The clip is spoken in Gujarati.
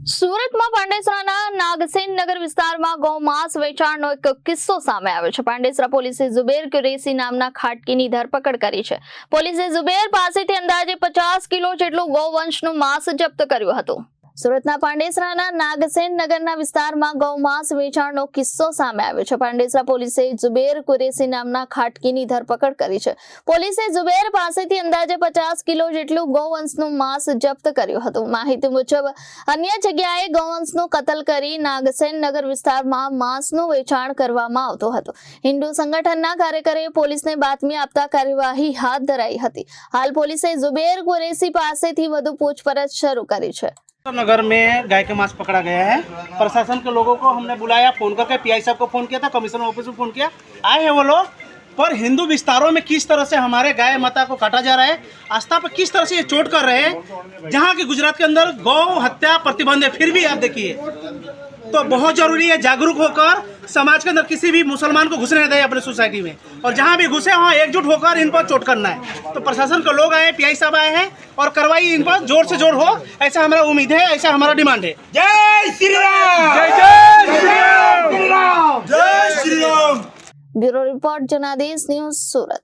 સુરતમાં પાંડેસરાના નાગસેન નગર વિસ્તારમાં ગૌમાંસ વેચાણનો એક કિસ્સો સામે આવ્યો છે। પાંડેસરા પોલીસે ઝુબેર કુરેશી નામના ખાટકીની ધરપકડ કરી છે। પોલીસે ઝુબેર પાસેથી અંદાજે 50 કિલો જેટલું ગૌવંશનું માંસ જપ્ત કર્યું હતું। સુરતના પાંડેસરાના નાગસેન નગરના વિસ્તારમાં ગૌમાંસ વેચાણનો કિસ્સો સામે આવ્યો છે। પાંડેસરા પોલીસે ઝુબેર કુરેશી નામના ખાટકીની ધરપકડ કરી છે। પોલીસે ઝુબેર પાસેથી અંદાજે 50 કિલો જેટલું ગૌવંશનું માંસ જપ્ત કર્યું હતું। માહિતી મુજબ અન્ય જગ્યાએ ગૌવંશનું કતલ કરી નાગસેન નગર વિસ્તારમાં માંસનું વેચાણ કરવામાં આવતું હતું। હિન્દુ સંગઠનના કાર્યકરે પોલીસને બાતમી આપતા કાર્યવાહી હાથ ધરાઈ હતી। હાલ પોલીસે ઝુબેર કુરેશી પાસેથી વધુ પૂછપરછ શરૂ કરી છે। नगर में गाय का मांस पकड़ा गया है। प्रशासन के लोगों को हमने बुलाया, फोन करके पीआई साहब को फोन किया था, कमिश्नर ऑफिस में फोन किया, आए हैं वो लोग। पर हिंदू विस्तारों में किस तरह से हमारे गाय माता को काटा जा रहा है, आस्था पर किस तरह से ये चोट कर रहे हैं। जहाँ की गुजरात के अंदर गौ हत्या प्रतिबंध है, फिर भी आप देखिए, तो बहुत जरूरी है जागरूक होकर समाज के अंदर किसी भी मुसलमान को घुसने नहीं दें अपने सोसाइटी में, और जहाँ भी घुसे वहाँ एकजुट होकर इन पर चोट करना है। तो प्रशासन के लोग आए, पीआई साहब आए हैं, और कार्रवाई इन पर जोर से जोर हो, ऐसा हमारा उम्मीद है, ऐसा हमारा डिमांड है। जय श्री राम, जय जय श्री राम, जय श्री राम। ब्यूरो रिपोर्ट जनादेश न्यूज सूरत।